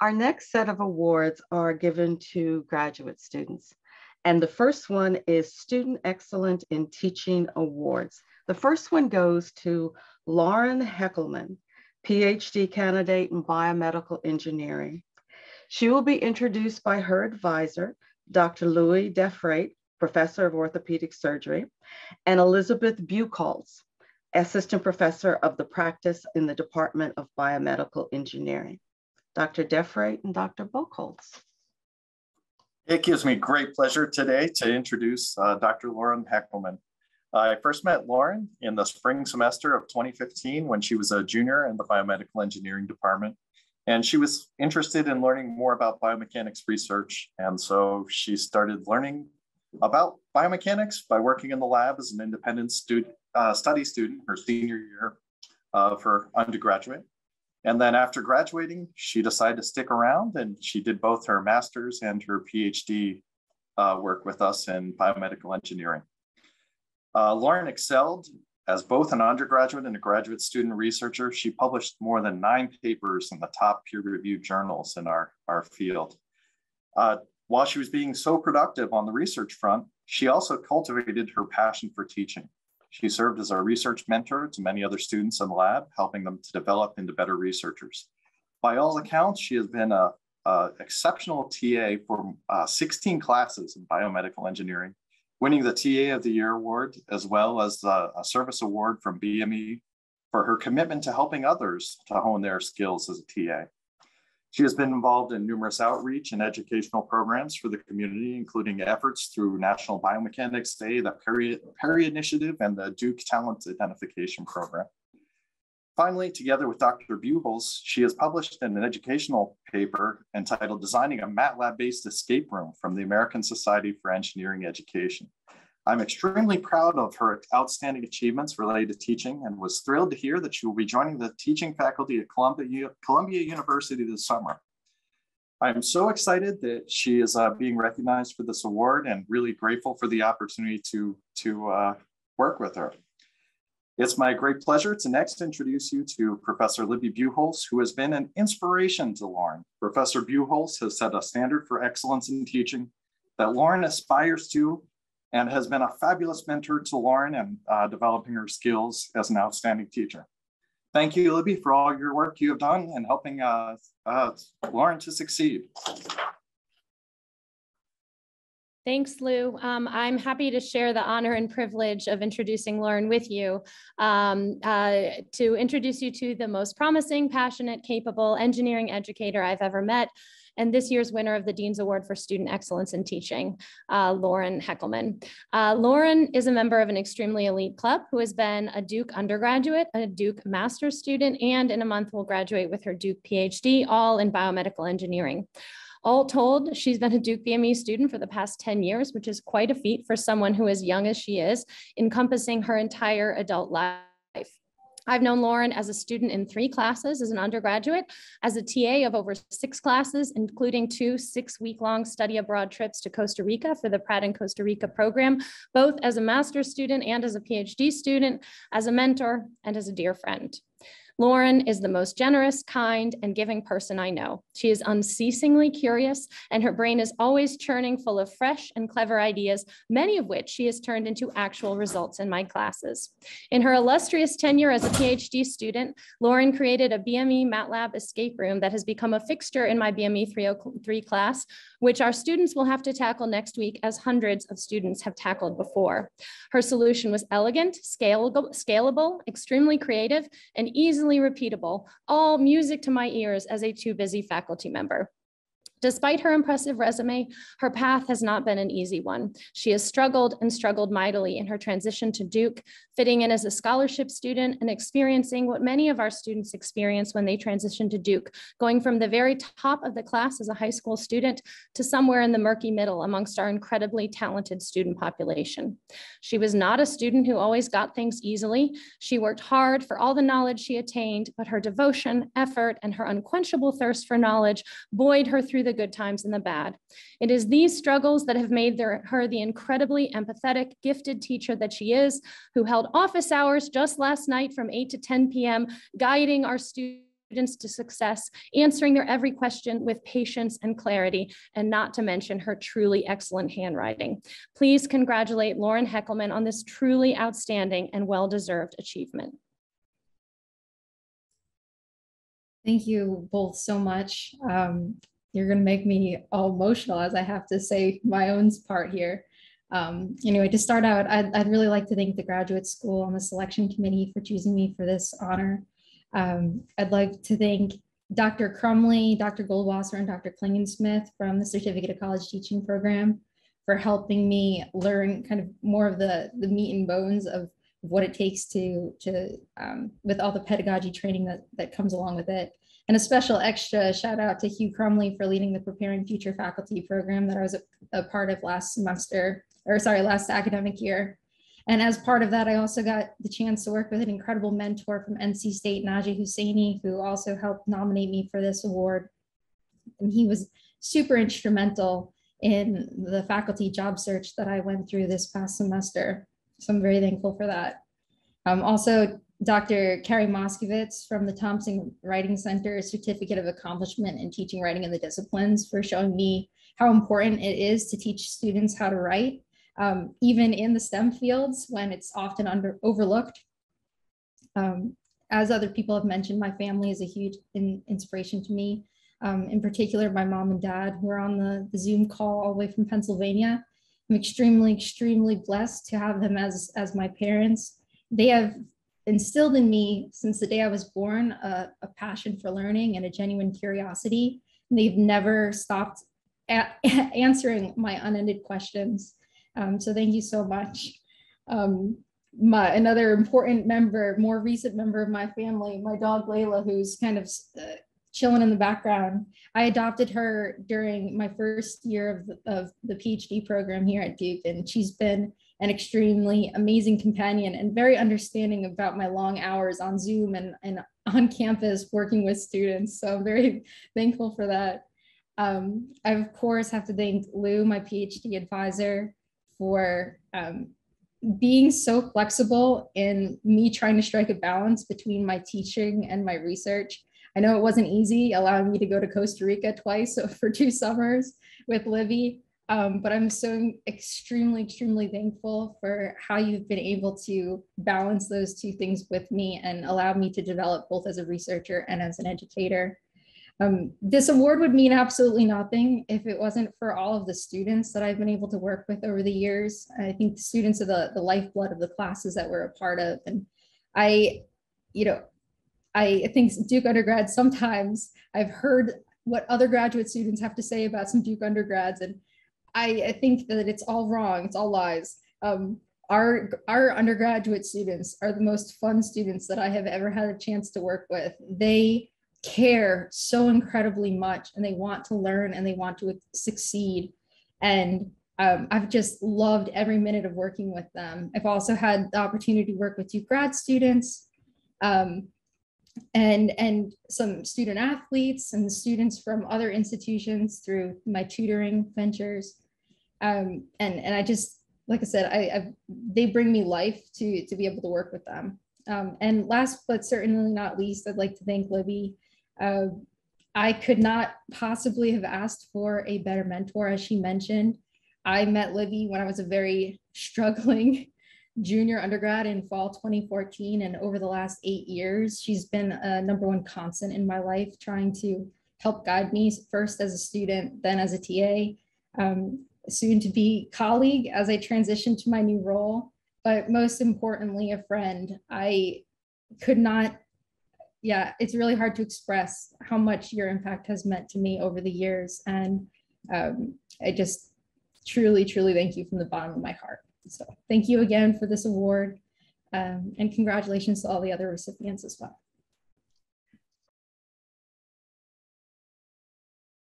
Our next set of awards are given to graduate students. And the first one is Student Excellent in Teaching Awards. The first one goes to Lauren Heckelman, PhD candidate in biomedical engineering. She will be introduced by her advisor, Dr. Louis Defrate, professor of orthopedic surgery, and Elizabeth Buchholz, assistant professor of the practice in the Department of Biomedical Engineering. Dr. Defrate and Dr. Buchholz. It gives me great pleasure today to introduce Dr. Lauren Heckelman. I first met Lauren in the spring semester of 2015 when she was a junior in the biomedical engineering department. And she was interested in learning more about biomechanics research. And so she started learning about biomechanics by working in the lab as an independent study student her senior year of her undergraduate. And then after graduating, she decided to stick around, and she did both her master's and her PhD work with us in biomedical engineering. Lauren excelled as both an undergraduate and a graduate student researcher. She published more than 9 papers in the top peer-reviewed journals in our field. While she was being so productive on the research front, she also cultivated her passion for teaching. She served as a research mentor to many other students in the lab, helping them to develop into better researchers. By all accounts, she has been an exceptional TA for 16 classes in biomedical engineering, winning the TA of the Year award, as well as a service award from BME for her commitment to helping others to hone their skills as a TA. She has been involved in numerous outreach and educational programs for the community, including efforts through National Biomechanics Day, the Perry Initiative, and the Duke Talent Identification Program. Finally, together with Dr. Buchholz, she has published an educational paper entitled Designing a MATLAB-Based Escape Room from the American Society for Engineering Education. I'm extremely proud of her outstanding achievements related to teaching and was thrilled to hear that she will be joining the teaching faculty at Columbia University this summer. I am so excited that she is being recognized for this award and really grateful for the opportunity to work with her. It's my great pleasure to next introduce you to Professor Libby Buchholz, who has been an inspiration to Lauren. Professor Buchholz has set a standard for excellence in teaching that Lauren aspires to, and has been a fabulous mentor to Lauren in developing her skills as an outstanding teacher. Thank you, Libby, for all your work you have done in helping Lauren to succeed. Thanks, Lou. I'm happy to share the honor and privilege of introducing Lauren with you, to introduce you to the most promising, passionate, capable engineering educator I've ever met, and this year's winner of the Dean's Award for Student Excellence in Teaching, Lauren Heckelman. Lauren is a member of an extremely elite club who has been a Duke undergraduate, a Duke master's student, and in a month will graduate with her Duke PhD, all in biomedical engineering. All told, she's been a Duke BME student for the past 10 years, which is quite a feat for someone who is young as she is, encompassing her entire adult life. I've known Lauren as a student in 3 classes as an undergraduate, as a TA of over 6 classes, including 2 6-week-long study abroad trips to Costa Rica for the Pratt in Costa Rica program, both as a master's student and as a PhD student, as a mentor, and as a dear friend. Lauren is the most generous, kind, and giving person I know. She is unceasingly curious, and her brain is always churning full of fresh and clever ideas, many of which she has turned into actual results in my classes. In her illustrious tenure as a PhD student, Lauren created a BME MATLAB escape room that has become a fixture in my BME 303 class, which our students will have to tackle next week, as hundreds of students have tackled before. Her solution was elegant, scalable, extremely creative, and easily repeatable, all music to my ears as a too busy faculty member. Despite her impressive resume, her path has not been an easy one. She has struggled and struggled mightily in her transition to Duke, fitting in as a scholarship student and experiencing what many of our students experience when they transition to Duke, going from the very top of the class as a high school student to somewhere in the murky middle amongst our incredibly talented student population. She was not a student who always got things easily. She worked hard for all the knowledge she attained, but her devotion, effort, and her unquenchable thirst for knowledge buoyed her through the good times and the bad. It is these struggles that have made her the incredibly empathetic, gifted teacher that she is, who held office hours just last night from 8 to 10 p.m., guiding our students students to success, answering their every question with patience and clarity, and not to mention her truly excellent handwriting. Please congratulate Lauren Heckelman on this truly outstanding and well-deserved achievement. Thank you both so much. You're going to make me all emotional as I have to say my own part here. Anyway, to start out, I'd really like to thank the graduate school and the selection committee for choosing me for this honor. I'd like to thank Dr. Crumley, Dr. Goldwasser, and Dr. Klingensmith from the Certificate of College Teaching program for helping me learn kind of more of the meat and bones of what it takes to with all the pedagogy training that comes along with it. And a special extra shout out to Hugh Crumley for leading the Preparing Future Faculty program that I was a part of last academic year. And as part of that, I also got the chance to work with an incredible mentor from NC State, Najee Husseini, who also helped nominate me for this award. And he was super instrumental in the faculty job search that I went through this past semester. So I'm very thankful for that. Also, Dr. Carrie Moskowitz from the Thompson Writing Center Certificate of Accomplishment in Teaching Writing in the Disciplines for showing me how important it is to teach students how to write, even in the STEM fields when it's often overlooked. As other people have mentioned, my family is a huge inspiration to me. In particular, my mom and dad, who are on the Zoom call all the way from Pennsylvania. I'm extremely, extremely blessed to have them as my parents. They have instilled in me since the day I was born a passion for learning and a genuine curiosity. And they've never stopped answering my unended questions. So thank you so much. Another important member, more recent member of my family, my dog Layla, who's kind of chilling in the background. I adopted her during my first year of the PhD program here at Duke, and she's been an extremely amazing companion and very understanding about my long hours on Zoom and on campus working with students. So I'm very thankful for that. I, of course, have to thank Lou, my PhD advisor, for being so flexible in me trying to strike a balance between my teaching and my research. I know it wasn't easy allowing me to go to Costa Rica twice for 2 summers with Livy, but I'm so extremely, extremely thankful for how you've been able to balance those 2 things with me and allow me to develop both as a researcher and as an educator. This award would mean absolutely nothing if it wasn't for all of the students that I've been able to work with over the years. I think the students are the lifeblood of the classes that we're a part of. And I think Duke undergrads, sometimes I've heard what other graduate students have to say about some Duke undergrads, and I think that it's all wrong, it's all lies. Our undergraduate students are the most fun students that I have ever had a chance to work with. They care so incredibly much, and they want to learn and they want to succeed. And I've just loved every minute of working with them. I've also had the opportunity to work with Duke grad students, and some student athletes and students from other institutions through my tutoring ventures. And I just, like I said, they bring me life to be able to work with them. And last but certainly not least, I'd like to thank Libby. I could not possibly have asked for a better mentor. As she mentioned, I met Libby when I was a very struggling junior undergrad in fall 2014, and over the last 8 years, she's been a #1 constant in my life, trying to help guide me first as a student, then as a TA, soon to be colleague as I transition to my new role, but most importantly, a friend. I could not, it's really hard to express how much your impact has meant to me over the years. And I just truly, truly thank you from the bottom of my heart. So thank you again for this award, and congratulations to all the other recipients as well.